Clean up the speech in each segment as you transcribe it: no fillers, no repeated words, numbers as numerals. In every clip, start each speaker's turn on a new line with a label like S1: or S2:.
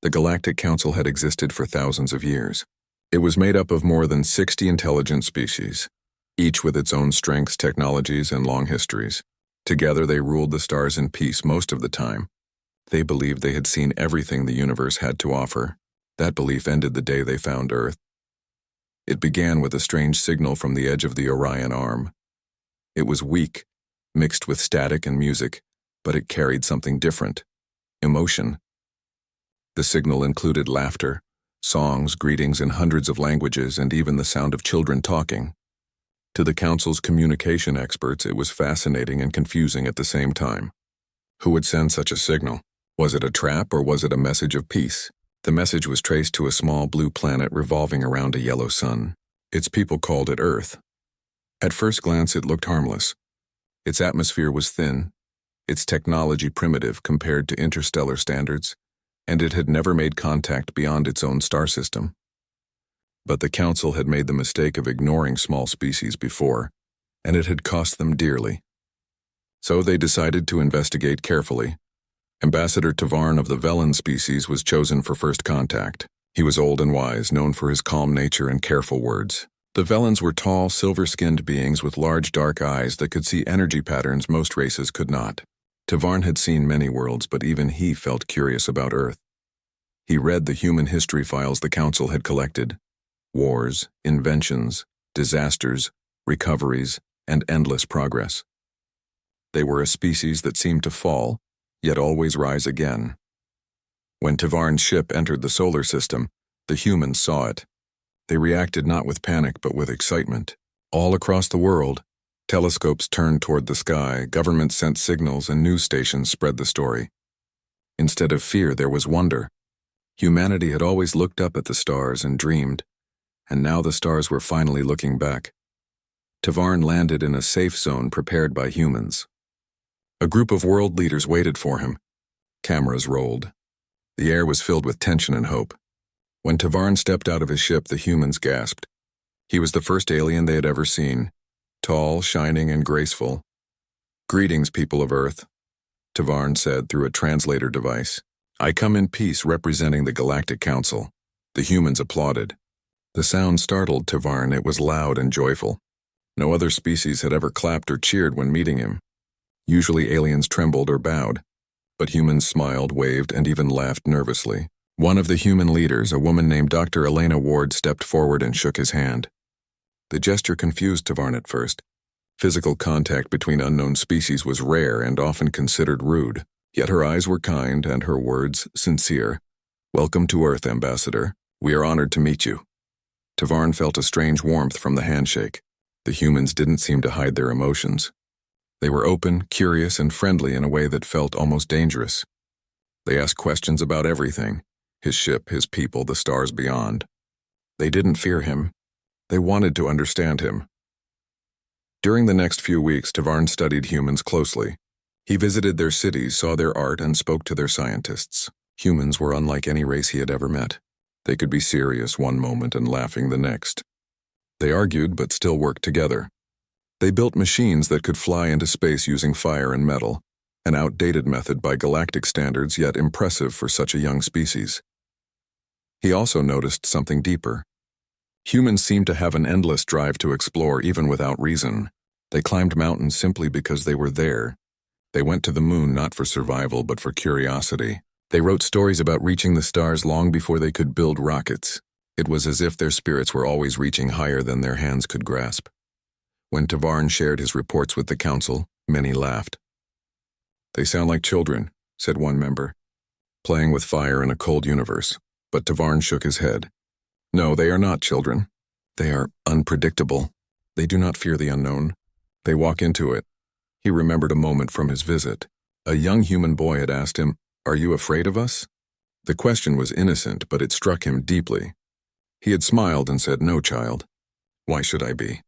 S1: The Galactic Council had existed for thousands of years. It was made up of more than 60 intelligent species, each with its own strengths, technologies, and long histories. Together they ruled the stars in peace most of the time. They believed they had seen everything the universe had to offer. That belief ended the day they found Earth. It began with a strange signal from the edge of the Orion Arm. It was weak, mixed with static and music, but it carried something different: emotion. The signal included laughter, songs, greetings in hundreds of languages, and even the sound of children talking. To the Council's communication experts, it was fascinating and confusing at the same time. Who would send such a signal? Was it a trap or was it a message of peace? The message was traced to a small blue planet revolving around a yellow sun. Its people called it Earth. At first glance, it looked harmless. Its atmosphere was thin, its technology primitive compared to interstellar standards, and it had never made contact beyond its own star system. But the Council had made the mistake of ignoring small species before, and it had cost them dearly. So they decided to investigate carefully. Ambassador Tavarn of the Velen species was chosen for first contact. He was old and wise, known for his calm nature and careful words. The Velens were tall, silver-skinned beings with large dark eyes that could see energy patterns most races could not. Tavarn had seen many worlds, but even he felt curious about Earth. He read the human history files the Council had collected: wars, inventions, disasters, recoveries, and endless progress. They were a species that seemed to fall, yet always rise again. When Tavarn's ship entered the solar system, the humans saw it. They reacted not with panic but with excitement. All across the world, telescopes turned toward the sky, governments sent signals, and news stations spread the story. Instead of fear, there was wonder. Humanity had always looked up at the stars and dreamed, and now the stars were finally looking back. Tavarn landed in a safe zone prepared by humans. A group of world leaders waited for him. Cameras rolled. The air was filled with tension and hope. When Tavarn stepped out of his ship, the humans gasped. He was the first alien they had ever seen, tall, shining, and graceful. "Greetings, people of Earth," Tavarn said through a translator device. "I come in peace representing the Galactic Council." The humans applauded. The sound startled Tavarn. It was loud and joyful. No other species had ever clapped or cheered when meeting him. Usually aliens trembled or bowed, but humans smiled, waved, and even laughed nervously. One of the human leaders, a woman named Dr. Elena Ward, stepped forward and shook his hand. The gesture confused Tavarn at first. Physical contact between unknown species was rare and often considered rude, yet her eyes were kind and her words sincere. "Welcome to Earth, Ambassador. We are honored to meet you." Tavarn felt a strange warmth from the handshake. The humans didn't seem to hide their emotions. They were open, curious, and friendly in a way that felt almost dangerous. They asked questions about everything: his ship, his people, the stars beyond. They didn't fear him. They wanted to understand him. During the next few weeks, Tavarn studied humans closely. He visited their cities, saw their art, and spoke to their scientists. Humans were unlike any race he had ever met. They could be serious one moment and laughing the next. They argued but still worked together. They built machines that could fly into space using fire and metal, an outdated method by galactic standards, yet impressive for such a young species. He also noticed something deeper. Humans seemed to have an endless drive to explore even without reason. They climbed mountains simply because they were there. They went to the moon not for survival but for curiosity. They wrote stories about reaching the stars long before they could build rockets. It was as if their spirits were always reaching higher than their hands could grasp. When Tavarn shared his reports with the Council, many laughed. "They sound like children," said one member, "playing with fire in a cold universe." But Tavarn shook his head. "No, they are not children. They are unpredictable. They do not fear the unknown. They walk into it." He remembered a moment from his visit. A young human boy had asked him, "Are you afraid of us?" The question was innocent, but it struck him deeply. He had smiled and said, "No, child. Why should I be?"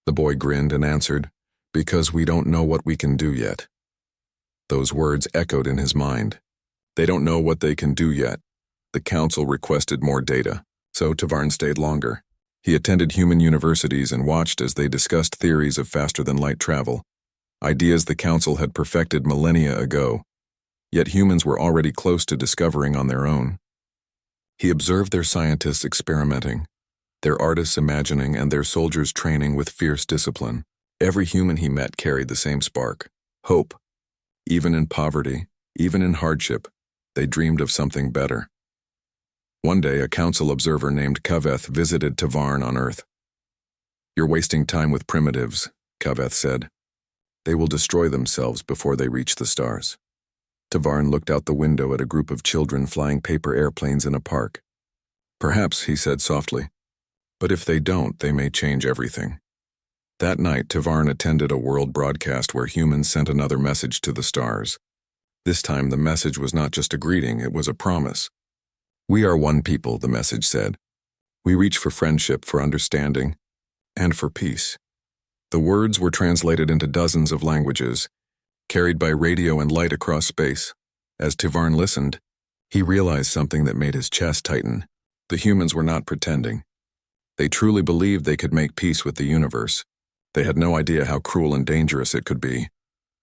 S1: The boy grinned and answered, "Because we don't know what we can do yet." Those words echoed in his mind. They don't know what they can do yet. The Council requested more data, so Tavarn stayed longer. He attended human universities and watched as they discussed theories of faster-than-light travel, ideas the Council had perfected millennia ago. Yet humans were already close to discovering on their own. He observed their scientists experimenting, their artists imagining, and their soldiers training with fierce discipline. Every human he met carried the same spark, hope. Even in poverty, even in hardship, they dreamed of something better. One day, a council observer named Kaveth visited Tavarn on Earth. "You're wasting time with primitives," Kaveth said. "They will destroy themselves before they reach the stars." Tavarn looked out the window at a group of children flying paper airplanes in a park. "Perhaps," he said softly, "but if they don't, they may change everything." That night, Tavarn attended a world broadcast where humans sent another message to the stars. This time, the message was not just a greeting, it was a promise. "We are one people," the message said. "We reach for friendship, for understanding, and for peace." The words were translated into dozens of languages, carried by radio and light across space. As Tavarn listened, he realized something that made his chest tighten. The humans were not pretending. They truly believed they could make peace with the universe. They had no idea how cruel and dangerous it could be,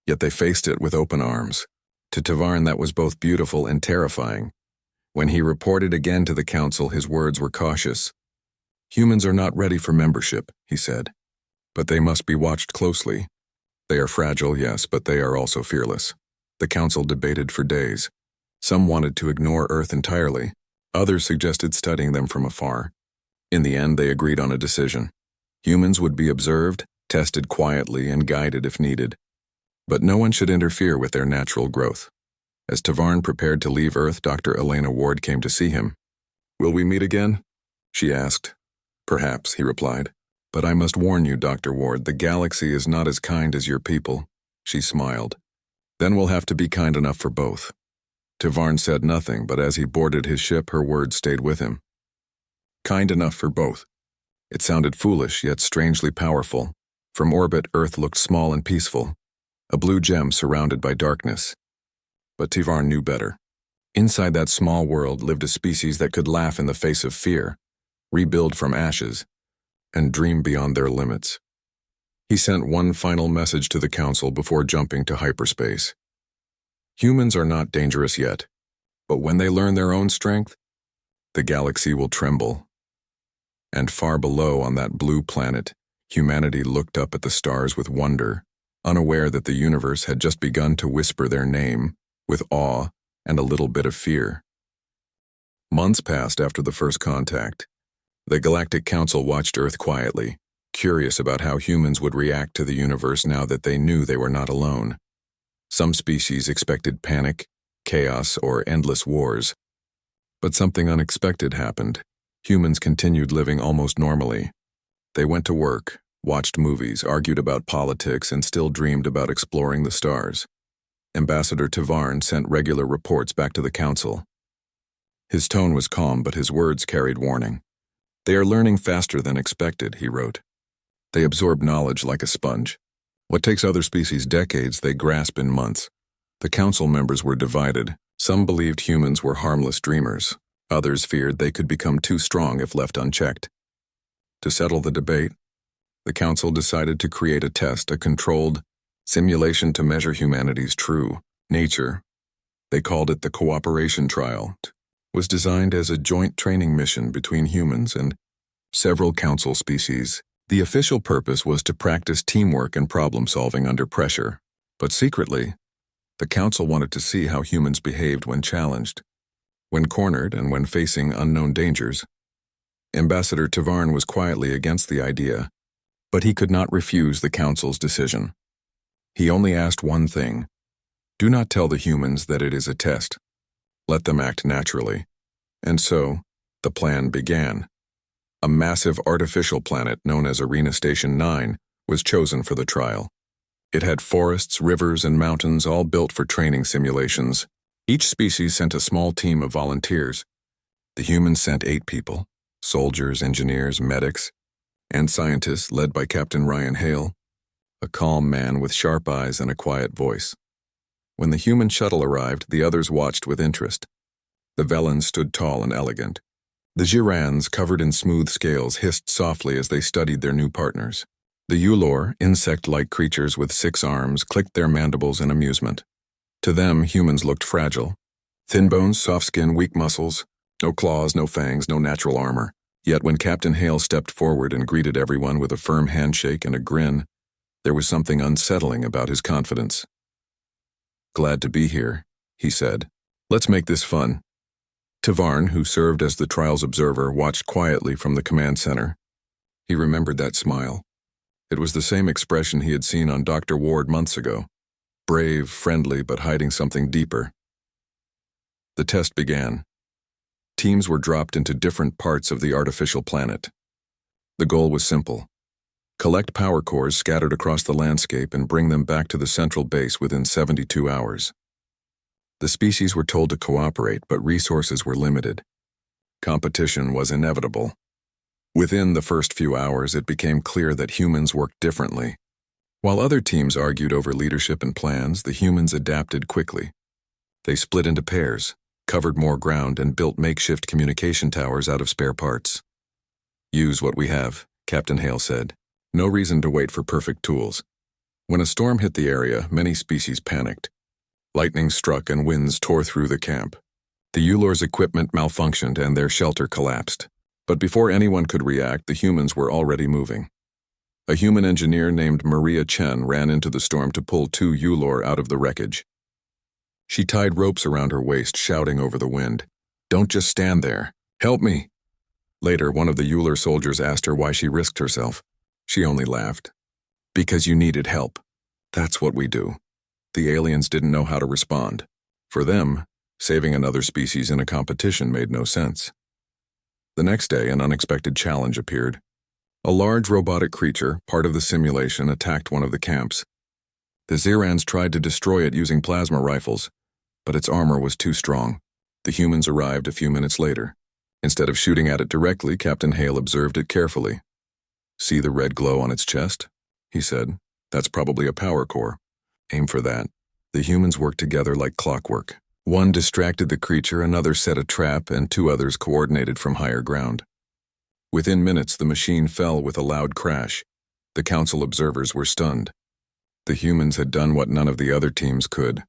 S1: yet they faced it with open arms. To Tavarn, that was both beautiful and terrifying. When he reported again to the council, his words were cautious. "Humans are not ready for membership," he said, "but they must be watched closely. They are fragile, yes, but they are also fearless." The council debated for days. Some wanted to ignore Earth entirely. Others suggested studying them from afar. In the end, they agreed on a decision. Humans would be observed, tested quietly, and guided if needed. But no one should interfere with their natural growth. As Tavarn prepared to leave Earth, Dr. Elena Ward came to see him. "Will we meet again?" she asked. "Perhaps," he replied. "But I must warn you, Dr. Ward, the galaxy is not as kind as your people." She smiled. "Then we'll have to be kind enough for both." Tavarn said nothing, but as he boarded his ship, her words stayed with him. Kind enough for both. It sounded foolish, yet strangely powerful. From orbit, Earth looked small and peaceful, a blue gem surrounded by darkness. But Tavarn knew better. Inside that small world lived a species that could laugh in the face of fear, rebuild from ashes, and dream beyond their limits. He sent one final message to the council before jumping to hyperspace. Humans are not dangerous yet, but when they learn their own strength, the galaxy will tremble. And far below on that blue planet, humanity looked up at the stars with wonder, unaware that the universe had just begun to whisper their name, with awe and a little bit of fear. Months passed after the first contact. The Galactic Council watched Earth quietly, curious about how humans would react to the universe now that they knew they were not alone. Some species expected panic, chaos, or endless wars. But something unexpected happened. Humans continued living almost normally. They went to work, watched movies, argued about politics, and still dreamed about exploring the stars. Ambassador Tavarn sent regular reports back to the council. His tone was calm, but his words carried warning. "They are learning faster than expected," he wrote. "They absorb knowledge like a sponge. What takes other species decades, they grasp in months." The council members were divided. Some believed humans were harmless dreamers. Others feared they could become too strong if left unchecked. To settle the debate, the council decided to create a test, a controlled simulation to measure humanity's true nature. They called it the Cooperation Trial. It was designed as a joint training mission between humans and several council species. The official purpose was to practice teamwork and problem-solving under pressure. But secretly, the council wanted to see how humans behaved when challenged, when cornered, and when facing unknown dangers. Ambassador Tavarn was quietly against the idea, but he could not refuse the council's decision. He only asked one thing: do not tell the humans that it is a test. Let them act naturally. And so, the plan began. A massive artificial planet known as Arena Station 9 was chosen for the trial. It had forests, rivers, and mountains all built for training simulations. Each species sent a small team of volunteers. The humans sent 8 people: soldiers, engineers, medics, and scientists led by Captain Ryan Hale, a calm man with sharp eyes and a quiet voice. When the human shuttle arrived, the others watched with interest. The Velans stood tall and elegant. The Girans, covered in smooth scales, hissed softly as they studied their new partners. The Ulor, insect-like creatures with 6 arms, clicked their mandibles in amusement. To them, humans looked fragile. Thin bones, soft skin, weak muscles. No claws, no fangs, no natural armor. Yet when Captain Hale stepped forward and greeted everyone with a firm handshake and a grin, there was something unsettling about his confidence. "Glad to be here," he said. "Let's make this fun." Tavarn, who served as the trial's observer, watched quietly from the command center. He remembered that smile. It was the same expression he had seen on Dr. Ward months ago. Brave, friendly, but hiding something deeper. The test began. Teams were dropped into different parts of the artificial planet. The goal was simple. Collect power cores scattered across the landscape and bring them back to the central base within 72 hours. The species were told to cooperate, but resources were limited. Competition was inevitable. Within the first few hours, it became clear that humans worked differently. While other teams argued over leadership and plans, the humans adapted quickly. They split into pairs, covered more ground, and built makeshift communication towers out of spare parts. "Use what we have," Captain Hale said. "No reason to wait for perfect tools." When a storm hit the area, many species panicked. Lightning struck and winds tore through the camp. The Ulor's equipment malfunctioned and their shelter collapsed. But before anyone could react, the humans were already moving. A human engineer named Maria Chen ran into the storm to pull 2 Ulor out of the wreckage. She tied ropes around her waist, shouting over the wind, "Don't just stand there. Help me." Later, one of the Ulor soldiers asked her why she risked herself. She only laughed. "Because you needed help. That's what we do." The aliens didn't know how to respond. For them, saving another species in a competition made no sense. The next day, an unexpected challenge appeared. A large robotic creature, part of the simulation, attacked one of the camps. The Zirans tried to destroy it using plasma rifles, but its armor was too strong. The humans arrived a few minutes later. Instead of shooting at it directly, Captain Hale observed it carefully. "See the red glow on its chest?" he said. "That's probably a power core. Aim for that." The humans worked together like clockwork. One distracted the creature, another set a trap, and 2 others coordinated from higher ground. Within minutes, the machine fell with a loud crash. The council observers were stunned. The humans had done what none of the other teams could.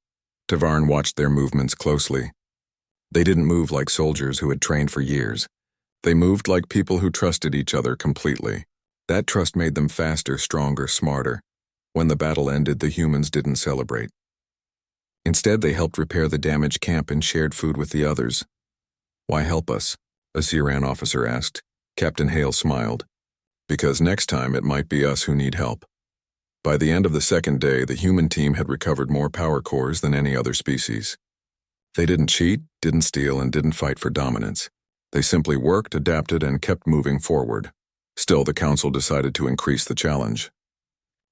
S1: Tavarn watched their movements closely. They didn't move like soldiers who had trained for years. They moved like people who trusted each other completely. That trust made them faster, stronger, smarter. When the battle ended, the humans didn't celebrate. Instead, they helped repair the damaged camp and shared food with the others. "Why help us?" a Ziran officer asked. Captain Hale smiled. "Because next time it might be us who need help." By the end of the second day, the human team had recovered more power cores than any other species. They didn't cheat, didn't steal, and didn't fight for dominance. They simply worked, adapted, and kept moving forward. Still, the council decided to increase the challenge.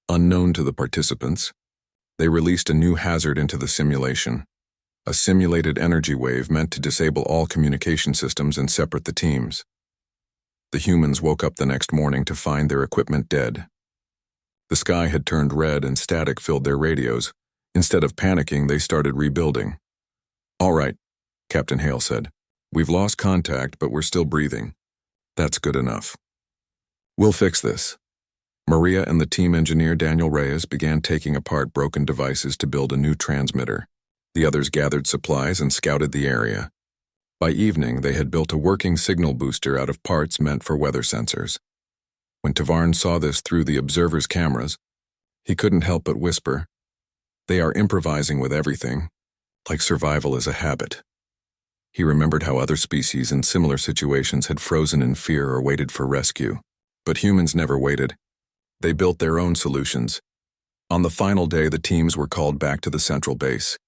S1: Unknown to the participants, they released a new hazard into the simulation. A simulated energy wave meant to disable all communication systems and separate the teams. The humans woke up the next morning to find their equipment dead. The sky had turned red and static filled their radios. Instead of panicking, they started rebuilding. "All right," Captain Hale said. "We've lost contact, but we're still breathing. That's good enough. We'll fix this." Maria and the team engineer Daniel Reyes began taking apart broken devices to build a new transmitter. The others gathered supplies and scouted the area. By evening, they had built a working signal booster out of parts meant for weather sensors. When Tavarn saw this through the observer's cameras, he couldn't help but whisper, "They are improvising with everything, like survival is a habit." He remembered how other species in similar situations had frozen in fear or waited for rescue. But humans never waited. They built their own solutions. On the final day, the teams were called back to the central base.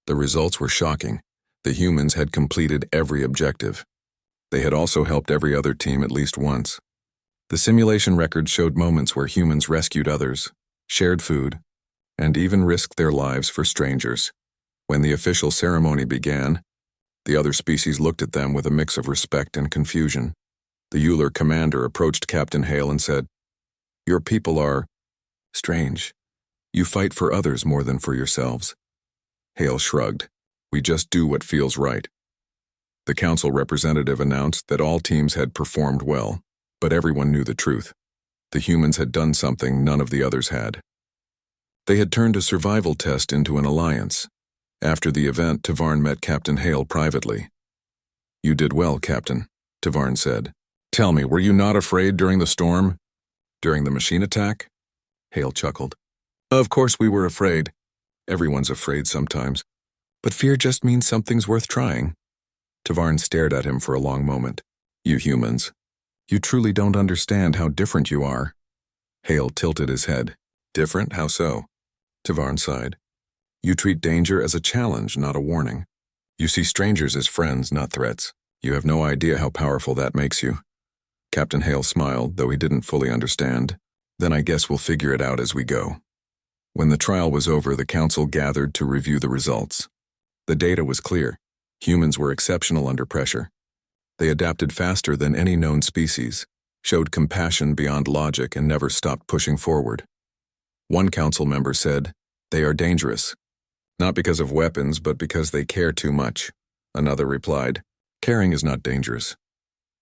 S1: The results were shocking. The humans had completed every objective. They had also helped every other team at least once. The simulation record showed moments where humans rescued others, shared food, and even risked their lives for strangers. When the official ceremony began, the other species looked at them with a mix of respect and confusion. The Ulor commander approached Captain Hale and said, "Your people are strange. You fight for others more than for yourselves." Hale shrugged. "We just do what feels right." The council representative announced that all teams had performed well, but everyone knew the truth. The humans had done something none of the others had. They had turned a survival test into an alliance. After the event, Tavarn met Captain Hale privately. You did well, Captain, Tavarn said. Tell me, were you not afraid during the storm? During the machine attack? Hale chuckled. Of course we were afraid. Everyone's afraid sometimes. But fear just means something's worth trying. Tavarn stared at him for a long moment. You humans. You truly don't understand how different you are. Hale tilted his head. Different? How so? Tavarn sighed. You treat danger as a challenge, not a warning. You see strangers as friends, not threats. You have no idea how powerful that makes you. Captain Hale smiled, though he didn't fully understand. Then I guess we'll figure it out as we go. When the trial was over, the council gathered to review the results. The data was clear. Humans were exceptional under pressure. They adapted faster than any known species, showed compassion beyond logic, and never stopped pushing forward. One council member said, "They are dangerous. Not because of weapons, but because they care too much." Another replied, "Caring is not dangerous."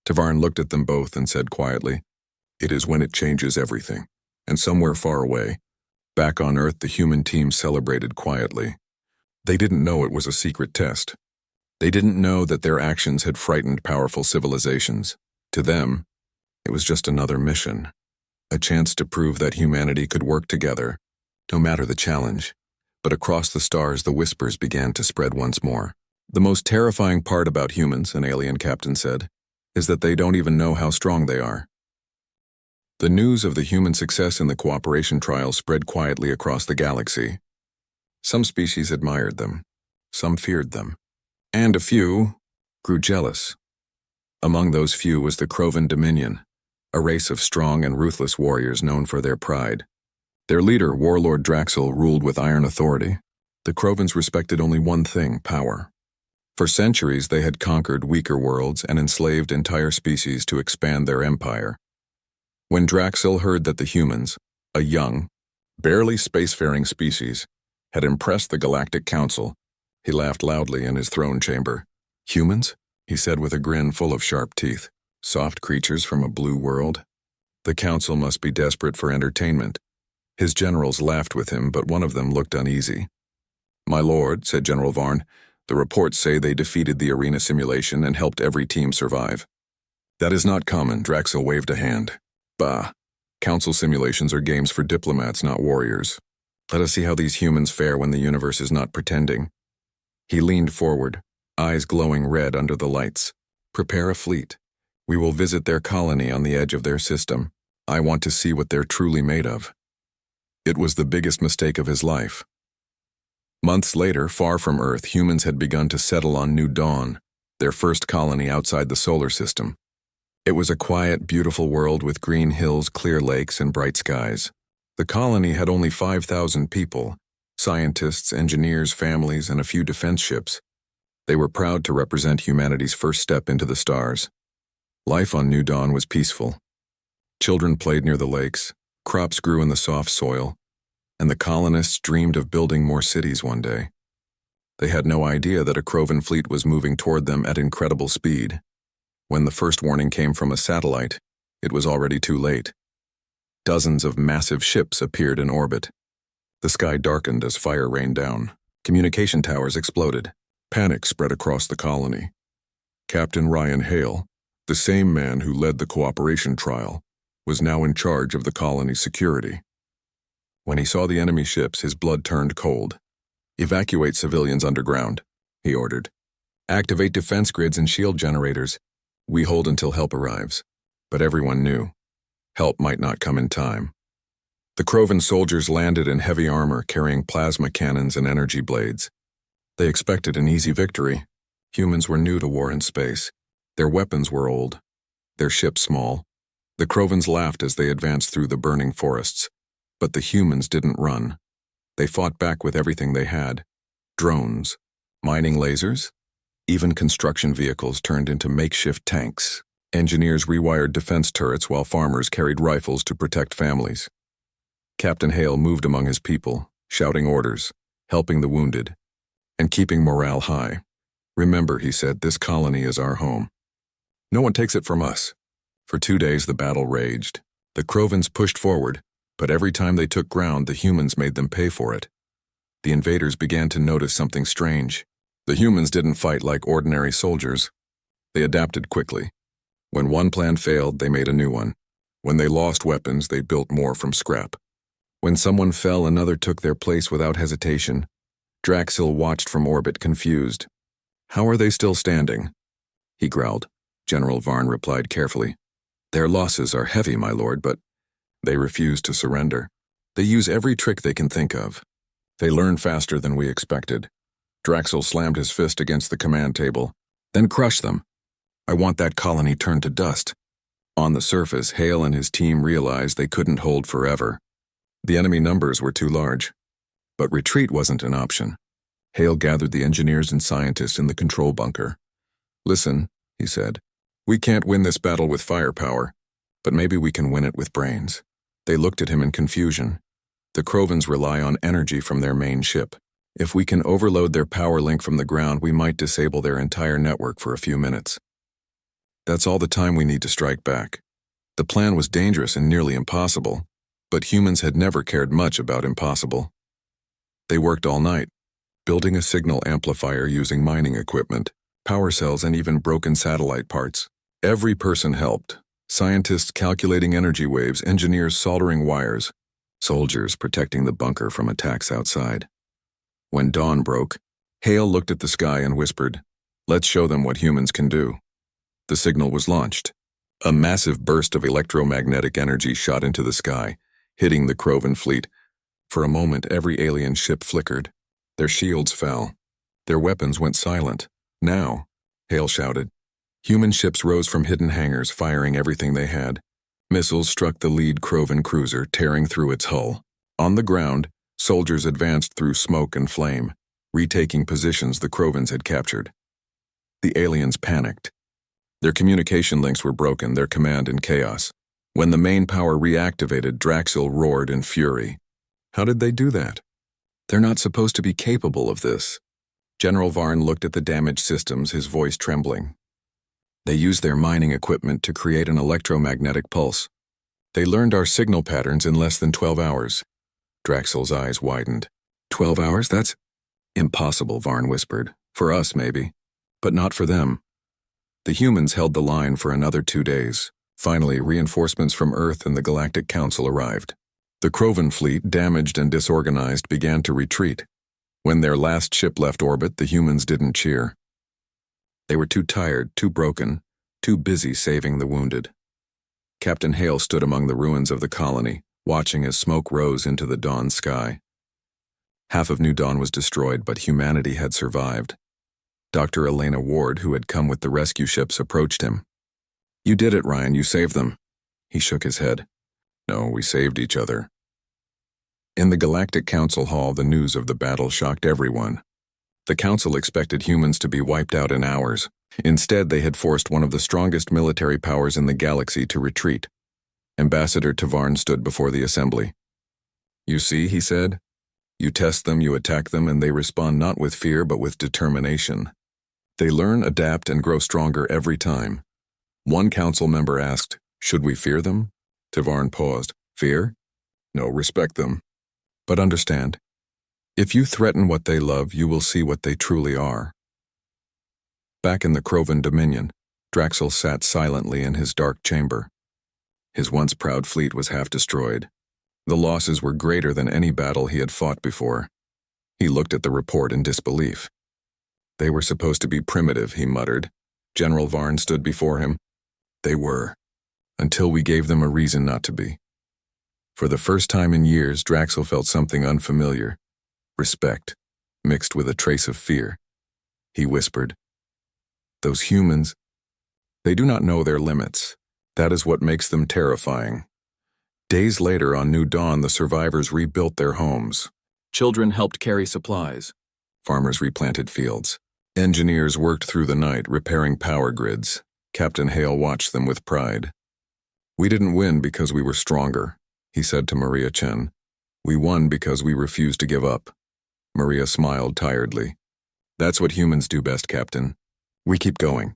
S1: Tavarn looked at them both and said quietly, "It is when it changes everything." And somewhere far away, back on Earth, the human team celebrated quietly. They didn't know it was a secret test. They didn't know that their actions had frightened powerful civilizations. To them, it was just another mission, a chance to prove that humanity could work together, no matter the challenge. But across the stars, the whispers began to spread once more. The most terrifying part about humans, an alien captain said, is that they don't even know how strong they are. The news of the human success in the cooperation trial spread quietly across the galaxy. Some species admired them, some feared them, and a few grew jealous. Among those few was the Krovan Dominion, a race of strong and ruthless warriors known for their pride. Their leader, Warlord Draxel, ruled with iron authority. The Krovans respected only one thing: power. For centuries, they had conquered weaker worlds and enslaved entire species to expand their empire. When Draxel heard that the humans, a young, barely spacefaring species, had impressed the Galactic Council, he laughed loudly in his throne chamber. "Humans?" he said with a grin full of sharp teeth. "Soft creatures from a blue world?" The council must be desperate for entertainment. His generals laughed with him, but one of them looked uneasy. "My lord," said General Varn, "the reports say they defeated the arena simulation and helped every team survive." "That is not common," Draxel waved a hand. "Bah. Council simulations are games for diplomats, not warriors. Let us see how these humans fare when the universe is not pretending." He leaned forward, eyes glowing red under the lights. "Prepare a fleet. We will visit their colony on the edge of their system. I want to see what they're truly made of." It was the biggest mistake of his life. Months later, far from Earth, humans had begun to settle on New Dawn, their first colony outside the solar system. It was a quiet, beautiful world with green hills, clear lakes, and bright skies. The colony had only 5,000 people, scientists, engineers, families, and a few defense ships. They were proud to represent humanity's first step into the stars. Life on New Dawn was peaceful. Children played near the lakes, crops grew in the soft soil, and the colonists dreamed of building more cities one day. They had no idea that a Krovan fleet was moving toward them at incredible speed. When the first warning came from a satellite, it was already too late. Dozens of massive ships appeared in orbit. The sky darkened as fire rained down. Communication towers exploded. Panic spread across the colony. Captain Ryan Hale, the same man who led the cooperation trial, was now in charge of the colony's security. When he saw the enemy ships, his blood turned cold. "Evacuate civilians underground," he ordered. "Activate defense grids and shield generators. We hold until help arrives." But everyone knew. Help might not come in time. The Krovan soldiers landed in heavy armor, carrying plasma cannons and energy blades. They expected an easy victory. Humans were new to war in space. Their weapons were old, their ships small. The Krovans laughed as they advanced through the burning forests. But the humans didn't run. They fought back with everything they had. Drones, mining lasers, even construction vehicles turned into makeshift tanks. Engineers rewired defense turrets while farmers carried rifles to protect families. Captain Hale moved among his people, shouting orders, helping the wounded, and keeping morale high. "Remember," he said, "this colony is our home. No one takes it from us." For 2 days the battle raged. The Krovans pushed forward, but every time they took ground, the humans made them pay for it. The invaders began to notice something strange. The humans didn't fight like ordinary soldiers. They adapted quickly. When one plan failed, they made a new one. When they lost weapons, they built more from scrap. When someone fell, another took their place without hesitation. Draxil watched from orbit, confused. "How are they still standing?" he growled. General Varn replied carefully. "Their losses are heavy, my lord, but they refuse to surrender. They use every trick they can think of. They learn faster than we expected." Draxil slammed his fist against the command table. "Then crush them. I want that colony turned to dust." On the surface, Hale and his team realized they couldn't hold forever. The enemy numbers were too large. But retreat wasn't an option. Hale gathered the engineers and scientists in the control bunker. "Listen," he said, "we can't win this battle with firepower, but maybe we can win it with brains." They looked at him in confusion. The Crovens rely on energy from their main ship. If we can overload their power link from the ground, we might disable their entire network for a few minutes. That's all the time we need to strike back. The plan was dangerous and nearly impossible, but humans had never cared much about impossible. They worked all night, building a signal amplifier using mining equipment, power cells, and even broken satellite parts. Every person helped. Scientists calculating energy waves, engineers soldering wires, soldiers protecting the bunker from attacks outside. When dawn broke, Hale looked at the sky and whispered, "Let's show them what humans can do." The signal was launched. A massive burst of electromagnetic energy shot into the sky, hitting the Crovan fleet. For a moment, every alien ship flickered. Their shields fell. Their weapons went silent. "Now," Hale shouted. Human ships rose from hidden hangars, firing everything they had. Missiles struck the lead Crovan cruiser, tearing through its hull. On the ground, soldiers advanced through smoke and flame, retaking positions the Crovens had captured. The aliens panicked. Their communication links were broken, their command in chaos. When the main power reactivated, Draxil roared in fury. How did they do that? They're not supposed to be capable of this. General Varn looked at the damaged systems, his voice trembling. They used their mining equipment to create an electromagnetic pulse. They learned our signal patterns in less than 12 hours. Draxil's eyes widened. 12 hours? That's impossible, Varn whispered. For us, maybe. But not for them. The humans held the line for another 2 days. Finally, reinforcements from Earth and the Galactic Council arrived. The Crovan fleet, damaged and disorganized, began to retreat. When their last ship left orbit, the humans didn't cheer. They were too tired, too broken, too busy saving the wounded. Captain Hale stood among the ruins of the colony, watching as smoke rose into the dawn sky. Half of New Dawn was destroyed, but humanity had survived. Dr. Elena Ward, who had come with the rescue ships, approached him. "You did it, Ryan. You saved them." He shook his head. "No, we saved each other." In the Galactic Council Hall, the news of the battle shocked everyone. The Council expected humans to be wiped out in hours. Instead, they had forced one of the strongest military powers in the galaxy to retreat. Ambassador Tavarn stood before the assembly. "You see," he said, "you test them, you attack them, and they respond not with fear but with determination. They learn, adapt, and grow stronger every time." One council member asked, "Should we fear them?" Tavarn paused. "Fear? No, respect them. But understand, if you threaten what they love, you will see what they truly are." Back in the Crovan Dominion, Draxil sat silently in his dark chamber. His once proud fleet was half destroyed. The losses were greater than any battle he had fought before. He looked at the report in disbelief. "They were supposed to be primitive," he muttered. General Varn stood before him. "They were, until we gave them a reason not to be." For the first time in years, Draxil felt something unfamiliar. Respect, mixed with a trace of fear. He whispered, "Those humans, they do not know their limits. That is what makes them terrifying." Days later, on New Dawn, the survivors rebuilt their homes. Children helped carry supplies. Farmers replanted fields. Engineers worked through the night, repairing power grids. Captain Hale watched them with pride. "We didn't win because we were stronger," he said to Maria Chen. "We won because we refused to give up." Maria smiled tiredly. "That's what humans do best, Captain. We keep going."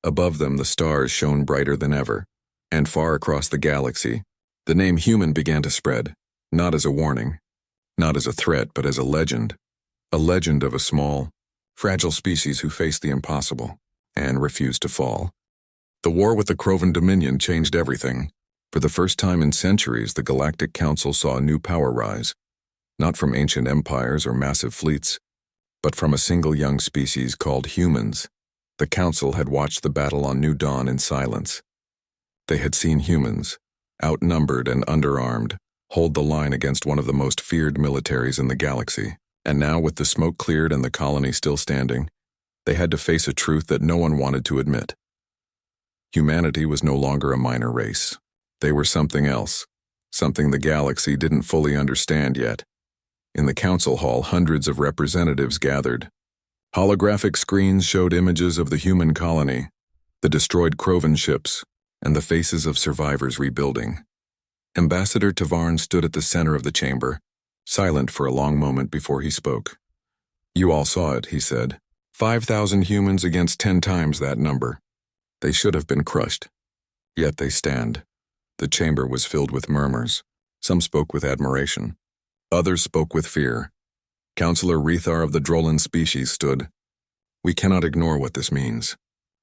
S1: Above them, the stars shone brighter than ever, and far across the galaxy, the name human began to spread, not as a warning, not as a threat, but as a legend of a small, fragile species who faced the impossible. and refused to fall. The war with the Krovan Dominion changed everything. For the first time in centuries, the Galactic Council saw a new power rise, not from ancient empires or massive fleets, but from a single young species called humans. The Council had watched the battle on New Dawn in silence. They had seen humans, outnumbered and underarmed, hold the line against one of the most feared militaries in the galaxy. And now, with the smoke cleared and the colony still standing, they had to face a truth that no one wanted to admit. Humanity was no longer a minor race. They were something else, something the galaxy didn't fully understand yet. In the council hall, hundreds of representatives gathered. Holographic screens showed images of the human colony, the destroyed Krovan ships, and the faces of survivors rebuilding. Ambassador Tavarn stood at the center of the chamber, silent for a long moment before he spoke. "You all saw it," he said. 5,000 humans against 10 times that number. They should have been crushed. Yet they stand. The chamber was filled with murmurs. Some spoke with admiration. Others spoke with fear. Councillor Rethar of the Drolan species stood. "We cannot ignore what this means.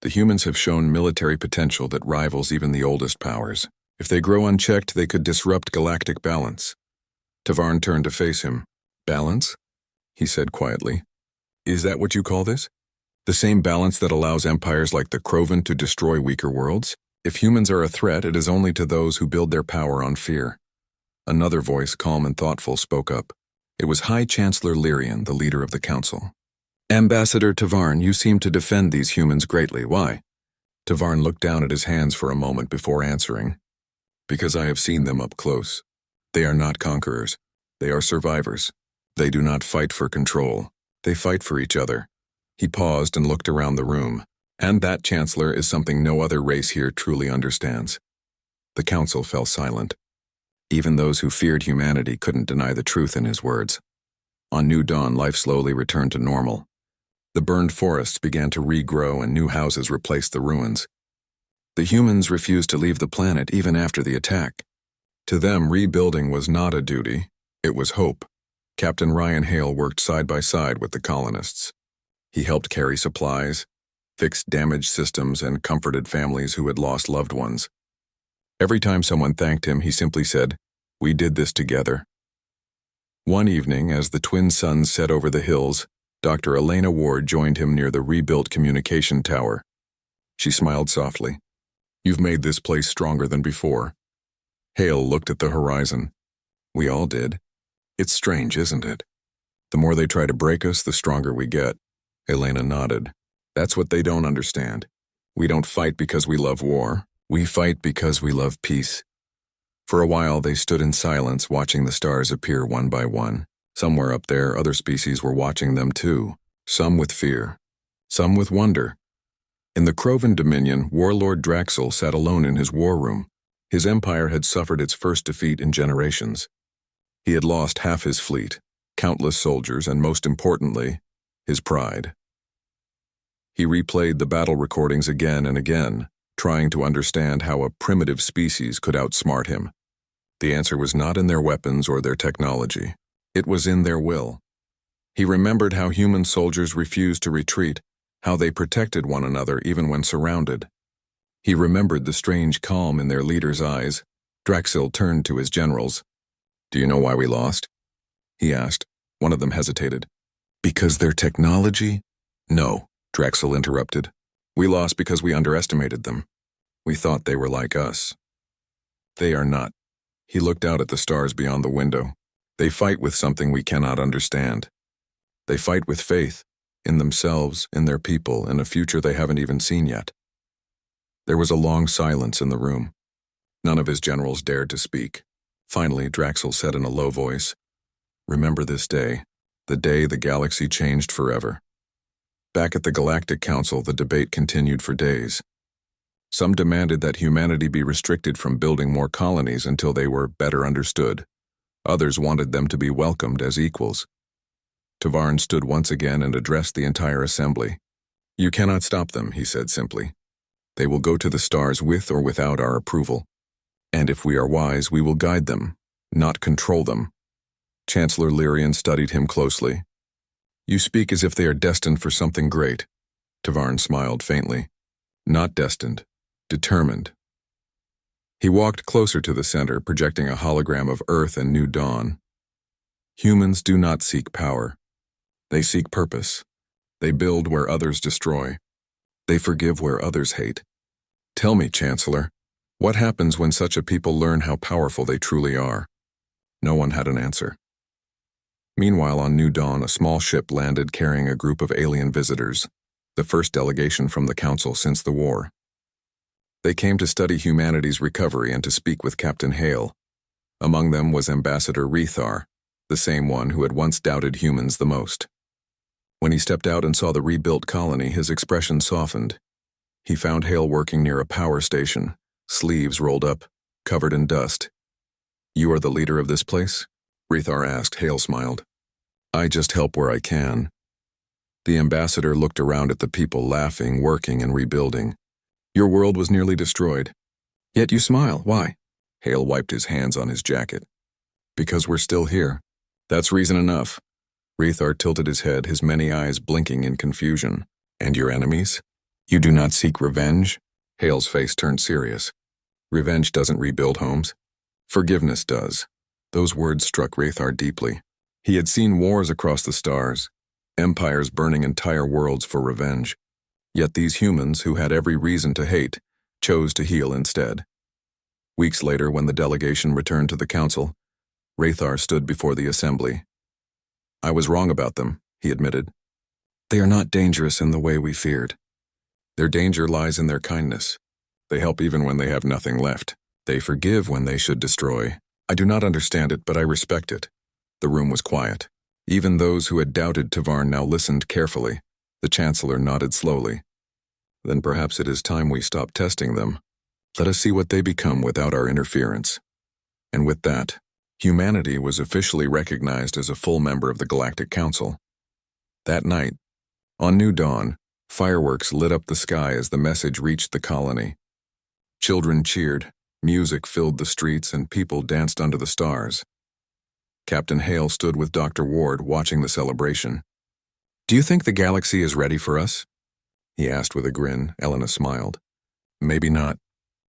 S1: The humans have shown military potential that rivals even the oldest powers. If they grow unchecked, they could disrupt galactic balance." Tavarn turned to face him. "Balance?" he said quietly. "Is that what you call this? The same balance that allows empires like the Krovan to destroy weaker worlds? If humans are a threat, it is only to those who build their power on fear." Another voice, calm and thoughtful, spoke up. It was High Chancellor Lyrian, the leader of the council. "Ambassador Tavarn, you seem to defend these humans greatly. Why?" Tavarn looked down at his hands for a moment before answering. "Because I have seen them up close. They are not conquerors. They are survivors. They do not fight for control. They fight for each other." He paused and looked around the room. "And that, Chancellor, is something no other race here truly understands." The council fell silent. Even those who feared humanity couldn't deny the truth in his words. On New Dawn, life slowly returned to normal. The burned forests began to regrow and new houses replaced the ruins. The humans refused to leave the planet even after the attack. To them, rebuilding was not a duty, it was hope. Captain Ryan Hale worked side by side with the colonists. He helped carry supplies, fixed damaged systems, and comforted families who had lost loved ones. Every time someone thanked him, he simply said, "We did this together." One evening, as the twin suns set over the hills, Dr. Elena Ward joined him near the rebuilt communication tower. She smiled softly. "You've made this place stronger than before." Hale looked at the horizon. "We all did. It's strange, isn't it? The more they try to break us, the stronger we get." Elena nodded. "That's what they don't understand. We don't fight because we love war. We fight because we love peace." For a while, they stood in silence, watching the stars appear one by one. Somewhere up there, other species were watching them too, some with fear, some with wonder. In the Krovan Dominion, Warlord Draxel sat alone in his war room. His empire had suffered its first defeat in generations. He had lost half his fleet, countless soldiers, and most importantly, his pride. He replayed the battle recordings again and again, trying to understand how a primitive species could outsmart him. The answer was not in their weapons or their technology. It was in their will. He remembered how human soldiers refused to retreat, how they protected one another even when surrounded. He remembered the strange calm in their leaders' eyes. Draxil turned to his generals. "Do you know why we lost?" he asked. One of them hesitated. "Because their technology?" "No," Draxil interrupted. "We lost because we underestimated them. We thought they were like us. They are not." He looked out at the stars beyond the window. "They fight with something we cannot understand. They fight with faith, in themselves, in their people, in a future they haven't even seen yet." There was a long silence in the room. None of his generals dared to speak. Finally, Draxil said in a low voice, "Remember this day, the day the galaxy changed forever." Back at the Galactic Council, the debate continued for days. Some demanded that humanity be restricted from building more colonies until they were better understood. Others wanted them to be welcomed as equals. Tavarn stood once again and addressed the entire assembly. "You cannot stop them," he said simply. "They will go to the stars with or without our approval. And if we are wise, we will guide them, not control them." Chancellor Lyrian studied him closely. "You speak as if they are destined for something great. Tavarn smiled faintly. Not destined. Determined. He walked closer to the center, projecting a hologram of Earth and new dawn. Humans do not seek power. They seek purpose. They build where others destroy. They forgive where others hate. Tell me, Chancellor, what happens when such a people learn how powerful they truly are? No one had an answer. Meanwhile, on New Dawn, a small ship landed carrying a group of alien visitors, the first delegation from the Council since the war. They came to study humanity's recovery and to speak with Captain Hale. Among them was Ambassador Rethar, the same one who had once doubted humans the most. When he stepped out and saw the rebuilt colony, his expression softened. He found Hale working near a power station, sleeves rolled up, covered in dust. "You are the leader of this place?" Rethar asked. Hale smiled. "I just help where I can." The ambassador looked around at the people laughing, working, and rebuilding. "Your world was nearly destroyed. Yet you smile. Why?" Hale wiped his hands on his jacket. "Because we're still here. That's reason enough." Rethar tilted his head, his many eyes blinking in confusion. "And your enemies? You do not seek revenge?" Hale's face turned serious. "Revenge doesn't rebuild homes. Forgiveness does." Those words struck Rethar deeply. He had seen wars across the stars, empires burning entire worlds for revenge. Yet these humans, who had every reason to hate, chose to heal instead. Weeks later, when the delegation returned to the council, Rethar stood before the assembly. "I was wrong about them," he admitted. "They are not dangerous in the way we feared. Their danger lies in their kindness. They help even when they have nothing left. They forgive when they should destroy. I do not understand it, but I respect it." The room was quiet. Even those who had doubted Tavarn now listened carefully. The Chancellor nodded slowly. "Then perhaps it is time we stop testing them. Let us see what they become without our interference." And with that, humanity was officially recognized as a full member of the Galactic Council. That night, on New Dawn, fireworks lit up the sky as the message reached the colony. Children cheered, music filled the streets, and people danced under the stars. Captain Hale stood with Dr. Ward watching the celebration. "Do you think the galaxy is ready for us?" he asked with a grin. Elena smiled. "Maybe not,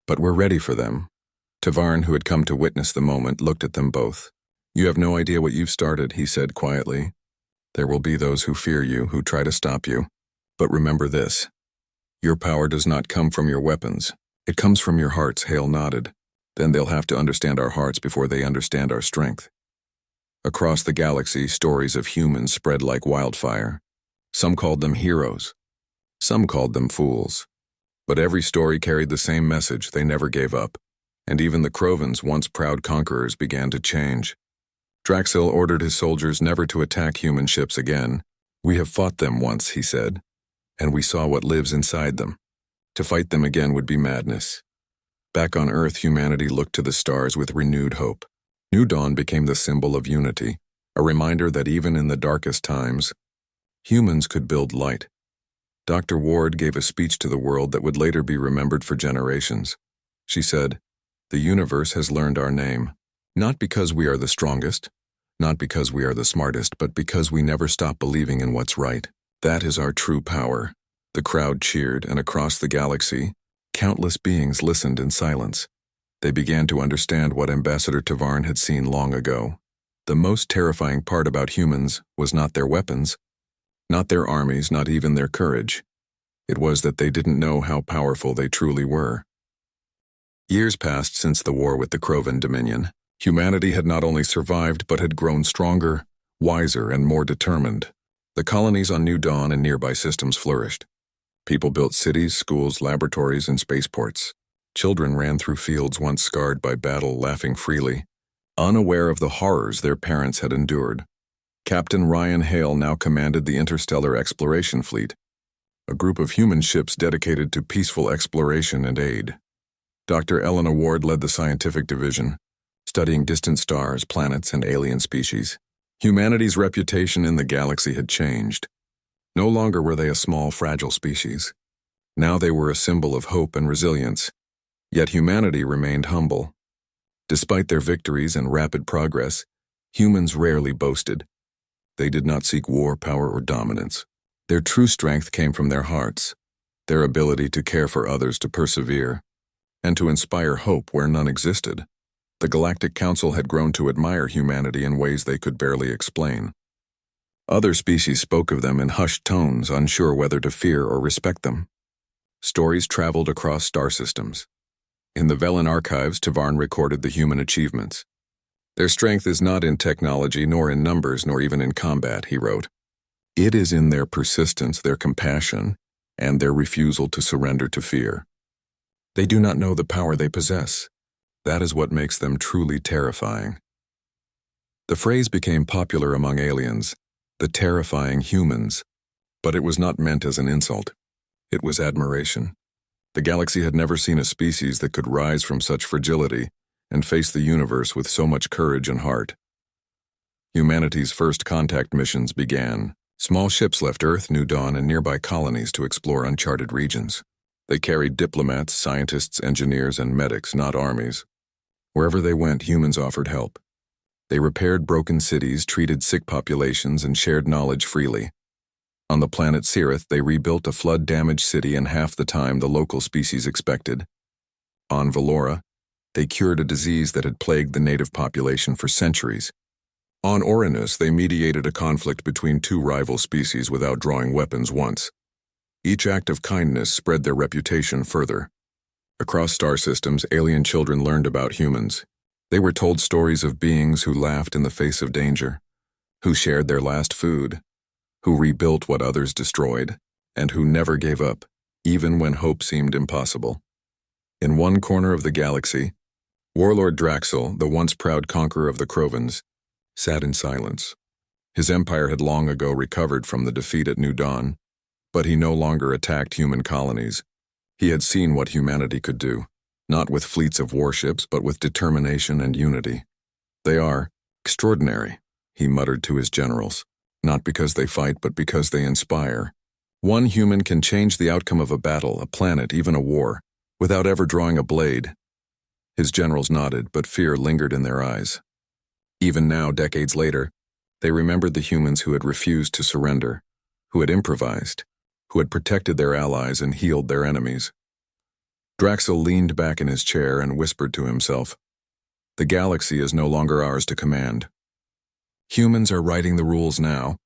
S1: but we're ready for them." Tavarn, who had come to witness the moment, looked at them both. "You have no idea what you've started," he said quietly. "There will be those who fear you, who try to stop you. But remember this. Your power does not come from your weapons. It comes from your hearts." Hale nodded. "Then they'll have to understand our hearts before they understand our strength." Across the galaxy, stories of humans spread like wildfire. Some called them heroes. Some called them fools. But every story carried the same message: they never gave up. And even the Crovans, once proud conquerors, began to change. Draxil ordered his soldiers never to attack human ships again. "We have fought them once," he said, "and we saw what lives inside them. To fight them again would be madness." Back on Earth, humanity looked to the stars with renewed hope. New Dawn became the symbol of unity, a reminder that even in the darkest times, humans could build light. Dr. Ward gave a speech to the world that would later be remembered for generations. She said, "The universe has learned our name, not because we are the strongest, not because we are the smartest, but because we never stop believing in what's right. That is our true power." The crowd cheered, and across the galaxy, countless beings listened in silence. They began to understand what Ambassador Tavarn had seen long ago. The most terrifying part about humans was not their weapons, not their armies, not even their courage. It was that they didn't know how powerful they truly were. Years passed since the war with the Crovan Dominion. Humanity had not only survived, but had grown stronger, wiser, and more determined. The colonies on New Dawn and nearby systems flourished. People built cities, schools, laboratories, and spaceports. Children ran through fields once scarred by battle, laughing freely, unaware of the horrors their parents had endured. Captain Ryan Hale now commanded the Interstellar Exploration Fleet, a group of human ships dedicated to peaceful exploration and aid. Dr. Elena Ward led the scientific division, studying distant stars, planets, and alien species. Humanity's reputation in the galaxy had changed. No longer were they a small, fragile species. Now they were a symbol of hope and resilience. Yet humanity remained humble. Despite their victories and rapid progress, humans rarely boasted. They did not seek war, power, or dominance. Their true strength came from their hearts, their ability to care for others, to persevere, and to inspire hope where none existed. The Galactic Council had grown to admire humanity in ways they could barely explain. Other species spoke of them in hushed tones, unsure whether to fear or respect them. Stories traveled across star systems. In the Velen archives, Tavarn recorded the human achievements. Their strength is not in technology, nor in numbers, nor even in combat, he wrote. It is in their persistence, their compassion, and their refusal to surrender to fear. They do not know the power they possess. That is what makes them truly terrifying. The phrase became popular among aliens, the terrifying humans, but it was not meant as an insult. It was admiration. The galaxy had never seen a species that could rise from such fragility and face the universe with so much courage and heart. Humanity's first contact missions began. Small ships left Earth, New Dawn, and nearby colonies to explore uncharted regions. They carried diplomats, scientists, engineers, and medics, not armies. Wherever they went, humans offered help. They repaired broken cities, treated sick populations, and shared knowledge freely. On the planet Cirith, they rebuilt a flood-damaged city in half the time the local species expected. On Valora, they cured a disease that had plagued the native population for centuries. On Orinus, they mediated a conflict between two rival species without drawing weapons once. Each act of kindness spread their reputation further. Across star systems, alien children learned about humans. They were told stories of beings who laughed in the face of danger, who shared their last food, who rebuilt what others destroyed, and who never gave up, even when hope seemed impossible. In one corner of the galaxy, Warlord Draxel, the once proud conqueror of the Crovens, sat in silence. His empire had long ago recovered from the defeat at New Dawn, but he no longer attacked human colonies. He had seen what humanity could do, not with fleets of warships, but with determination and unity. They are extraordinary, he muttered to his generals, not because they fight, but because they inspire. One human can change the outcome of a battle, a planet, even a war, without ever drawing a blade. His generals nodded, but fear lingered in their eyes. Even now, decades later, they remembered the humans who had refused to surrender, who had improvised, who had protected their allies and healed their enemies. Draxel leaned back in his chair and whispered to himself, "The galaxy is no longer ours to command. Humans are writing the rules now."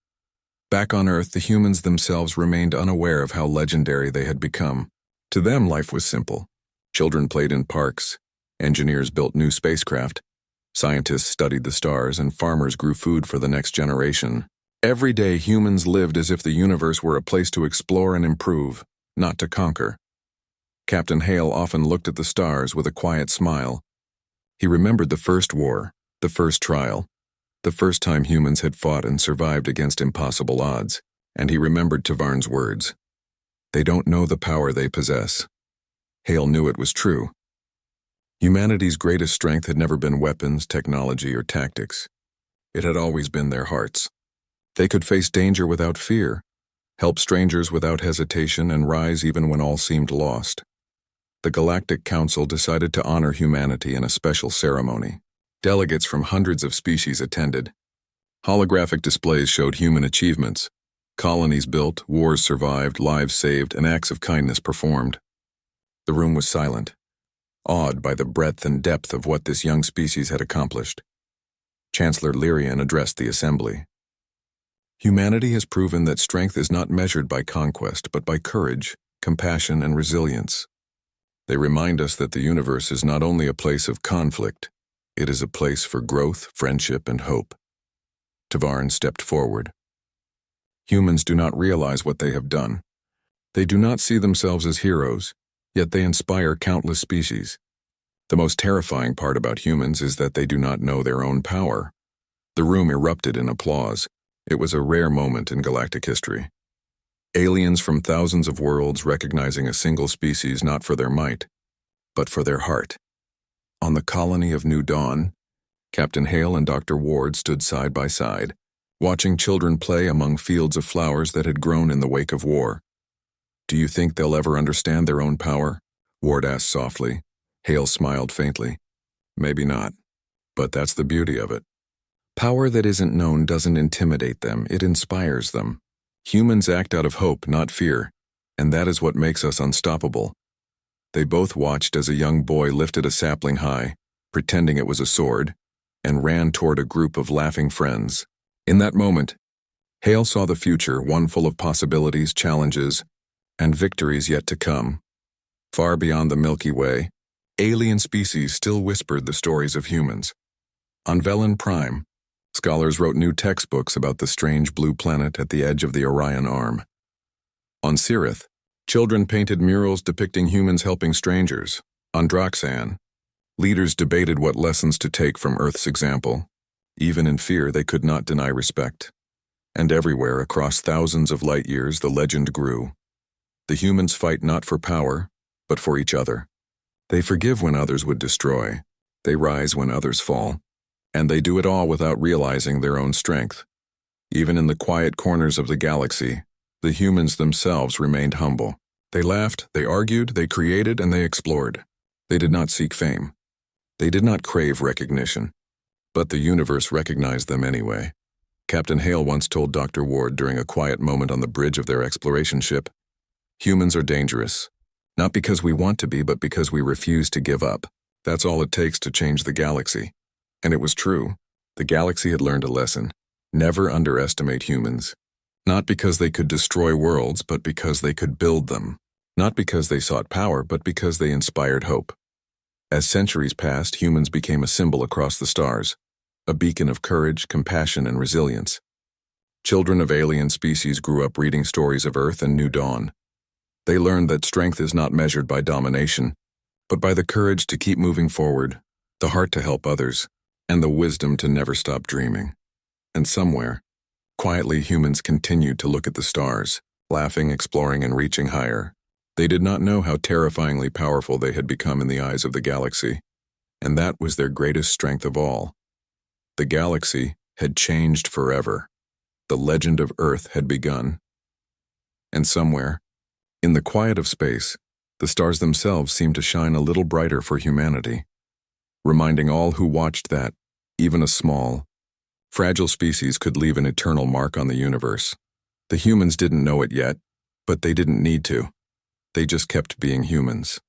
S1: Back on Earth, the humans themselves remained unaware of how legendary they had become. To them, life was simple. Children played in parks, engineers built new spacecraft, scientists studied the stars, and farmers grew food for the next generation. Every day, humans lived as if the universe were a place to explore and improve, not to conquer. Captain Hale often looked at the stars with a quiet smile. He remembered the first war, the first trial, the first time humans had fought and survived against impossible odds, and he remembered Tavarn's words. They don't know the power they possess. Hale knew it was true. Humanity's greatest strength had never been weapons, technology, or tactics. It had always been their hearts. They could face danger without fear, help strangers without hesitation, and rise even when all seemed lost. The Galactic Council decided to honor humanity in a special ceremony. Delegates from hundreds of species attended. Holographic displays showed human achievements. Colonies built, wars survived, lives saved, and acts of kindness performed. The room was silent, awed by the breadth and depth of what this young species had accomplished. Chancellor Lyrian addressed the assembly. Humanity has proven that strength is not measured by conquest, but by courage, compassion, and resilience. They remind us that the universe is not only a place of conflict, it is a place for growth, friendship, and hope. Tavarn stepped forward. Humans do not realize what they have done. They do not see themselves as heroes, yet they inspire countless species. The most terrifying part about humans is that they do not know their own power. The room erupted in applause. It was a rare moment in galactic history. Aliens from thousands of worlds recognizing a single species not for their might, but for their heart. On the colony of New Dawn, Captain Hale and Dr. Ward stood side by side, watching children play among fields of flowers that had grown in the wake of war. "Do you think they'll ever understand their own power?" Ward asked softly. Hale smiled faintly. "Maybe not, but that's the beauty of it. Power that isn't known doesn't intimidate them, it inspires them. Humans act out of hope, not fear, and that is what makes us unstoppable. They both watched as a young boy lifted a sapling high, pretending it was a sword, and ran toward a group of laughing friends. In that moment, Hale saw the future, one full of possibilities, challenges, and victories yet to come. Far beyond the Milky Way, alien species still whispered the stories of humans. On Velen Prime, scholars wrote new textbooks about the strange blue planet at the edge of the Orion Arm. On Cirith, children painted murals depicting humans helping strangers. On Droxan, leaders debated what lessons to take from Earth's example. Even in fear, they could not deny respect. And everywhere, across thousands of light years, the legend grew. The humans fight not for power, but for each other. They forgive when others would destroy. They rise when others fall. And they do it all without realizing their own strength. Even in the quiet corners of the galaxy, the humans themselves remained humble. They laughed, they argued, they created, and they explored. They did not seek fame. They did not crave recognition. But the universe recognized them anyway. Captain Hale once told Dr. Ward during a quiet moment on the bridge of their exploration ship, "Humans are dangerous. Not because we want to be, but because we refuse to give up. That's all it takes to change the galaxy." And it was true. The galaxy had learned a lesson. Never underestimate humans. Not because they could destroy worlds, but because they could build them. Not because they sought power, but because they inspired hope. As centuries passed, humans became a symbol across the stars, a beacon of courage, compassion, and resilience. Children of alien species grew up reading stories of Earth and New Dawn. They learned that strength is not measured by domination, but by the courage to keep moving forward, the heart to help others, and the wisdom to never stop dreaming. And somewhere, quietly, humans continued to look at the stars, laughing, exploring, and reaching higher. They did not know how terrifyingly powerful they had become in the eyes of the galaxy, and that was their greatest strength of all. The galaxy had changed forever. The legend of Earth had begun. And somewhere, in the quiet of space, the stars themselves seemed to shine a little brighter for humanity, reminding all who watched that, even a small, fragile species could leave an eternal mark on the universe. The humans didn't know it yet, but they didn't need to. They just kept being humans.